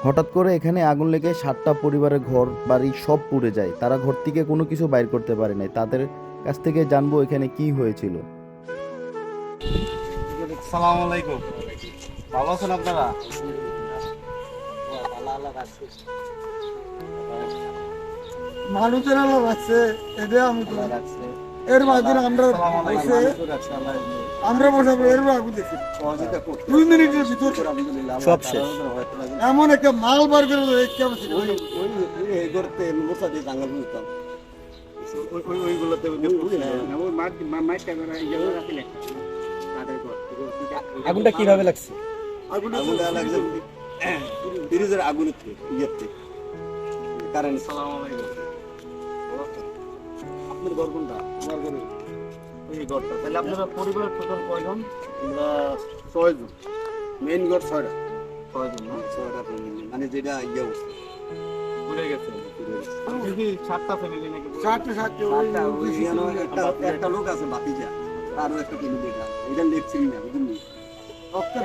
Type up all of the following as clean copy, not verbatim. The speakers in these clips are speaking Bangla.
হঠাৎ করে এখানে আগুন লেগে 7টা পরিবারের ঘর বাড়ি সব পুড়ে যায়। তারা ঘর থেকে কোনো কিছু বাইর করতে পারে নাই। তাদের কাছ থেকে জানবো এখানে কি হয়েছিল। আসসালামু আলাইকুম, ভালো আছেন আপনারা? মানুষের আলো আছে, এটা আমি এর মাধ্যমে আমরা বসাবো এর আগুন দেখি 2 মিনিটের ভিতর সব শেষ। এমন একটা মাল বার করে আগুনটা কিভাবে লাগছে? ব্রিজের আগুনের কারণ আপনার ঘর কোনটা? আমার ঘর এই ঘরটা। তাহলে আপনারা পরিবার টোটাল কয়জন? আমরা 6 জন। মেইন ঘর 6টা। 6 জন না? 6টা ফ্যামিলি, মানে যেটা ইয়ে অবস্থা পুড়ে গেছে। কি 7টা ফ্যামিলি নাকি? 7টা একটা লোক আছে বাতিজা, আরো একটা ফ্যামিলি এটা। এটা দেখছি না, বুঝুন না।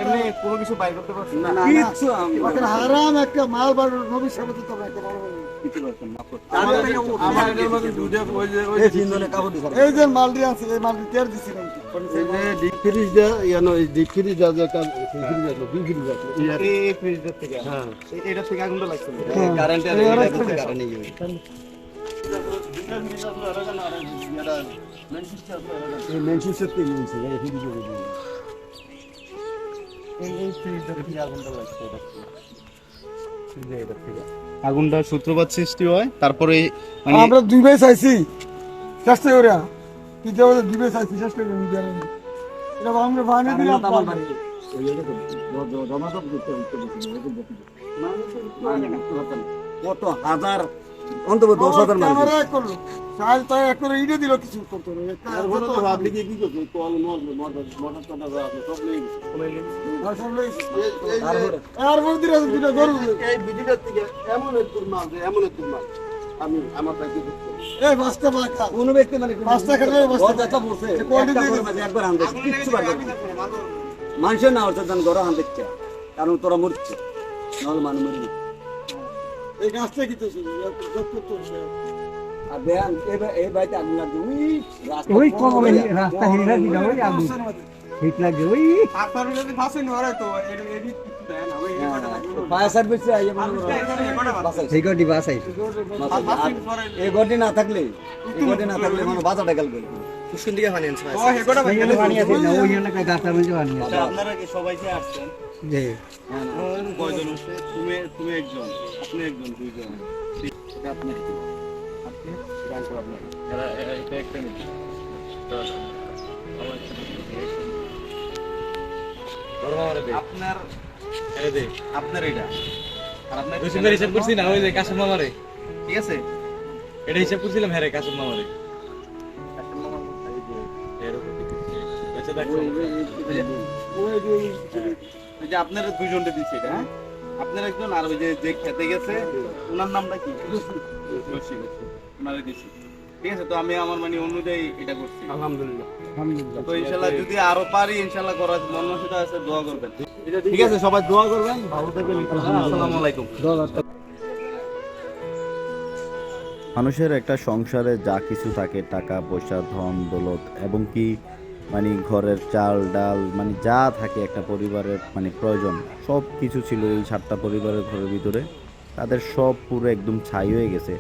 এমনি কোনো কিছু বাইর করতে পারছেন না? কিছু আমরা হারাম একটা মাল বার নবী সাহেব তো একটা বড় কিছু করতেন না। আমার এর মধ্যে দুটো ওই তিনজনে কাপড় দিছে। এই যে মালটি আছে, এই মালটি তেল দিছিলেন কি? এই যে ডিপ ফ্রিজ দা ইয়ানো এই ডিপ ফ্রিজ যা যা কাজ ফ্রিজ আছে, ডিপ ফ্রিজ আছে। এই ফ্রিজ থেকে হ্যাঁ, এটা থেকে আগুনটা লাগছে। কারেন্টের এটা থেকে কারেন্ট নেই। মেন সিস্টেম থেকে নিয়েছে, এই ফ্রিজ থেকে। আগুনটা সূত্রপাত সৃষ্টি হয়, তারপরে আমরা 2 ভাই চাইছি চেষ্টা করে, কিন্তু আমরা 2 ভাই চাইছি চেষ্টা করে নিয়ে যাবেন। এটা আমরা বানিয়ে দিলাম আমার বাড়ি কত হাজার, অন্তত 10,000 মানুষ করলো সাল তাই একটা ইডে দিল কিছু করতে হবে। আপনি কি করছেন? কল মোটর সব নেই। তারপর দিলে দুটো গরু এই ভিডিওটার থেকে এমন একটু মাল, এমন একটু মাল আমি আমার কাছে এই বাস্তা বাকা কোন ব্যক্তি মানে বাস্তা খেলে বাস্তা কথা বলছে একবার আন দেখি কিচ্ছু পারবে না। মানুষের না হচ্ছে জান গরম আন দেখছে, কারণ তোরা মরছে নাহলে মানুষ মরে। এই গাছটা কি তো আর দেন এই বাইতে আগুন লাগবে, ওই কমে রাস্তা হেরা দিলা ওই আগুন ঠিক লাগে ওই আপনার যদি ফাঁসে নরে তো এডি দেন আমি এই কথা লাগবে ফায়ার সার্ভিসে আইয়া মনে সেই গডি বাসাই এই গডি না থাকলে মানে বাজারটা গেল গেল কুসুন দিকে পানি আনছে। ও হে কোটা এই গেলে পানি আছে না ওই জন্য গাছটা মধ্যে পানি আছে। আপনারা কি সবাই যে আসছেন? জি কয়জন আছে? তুমি একজন, আপনি একজন, দুইজন। এটা আপনি আপনি ব্যাংক আপনার এটা একটা মিনিট। আপনার এই যে আপনার এটা আর আপনার রসিমের হিসাব করছি না, ওই যে কাসম মামারে, ঠিক আছে? এটা হিসাব করছিলাম হ্যাঁ রে কাসম মামারে। আচ্ছা দেখো ওই যে আপনারা দুইজনকে দিচ্ছে এটা, হ্যাঁ? আপনার একজন আর ওই যে খেতে গেছে ওনার নামটা কি? রশিদ, ওনারে দিছি। ঠিক আছে, তো আমি আমার মানে অনুযায়ী এটা করছি। আলহামদুলিল্লাহ আলহামদুলিল্লাহ। তো ইনশাআল্লাহ যদি আরো পারি ইনশাআল্লাহ করার মন মানসিকতা আছে, দোয়া করবেন। ঠিক আছে, সবাই দোয়া করবেন, ভালো থাকবেন। আসসালামু আলাইকুম। মানুষের একটা সংসারে যা কিছু থাকে, টাকা পয়সা ধন দৌলত এবং কি মানে ঘরের চাল ডাল মানে যা থাকে একটা পরিবারের মানে প্রয়োজন, সব কিছু ছিল এই 7টা পরিবারের ঘরের ভিতরে। তাদের সব পুরো একদম ছাই হয়ে গেছে।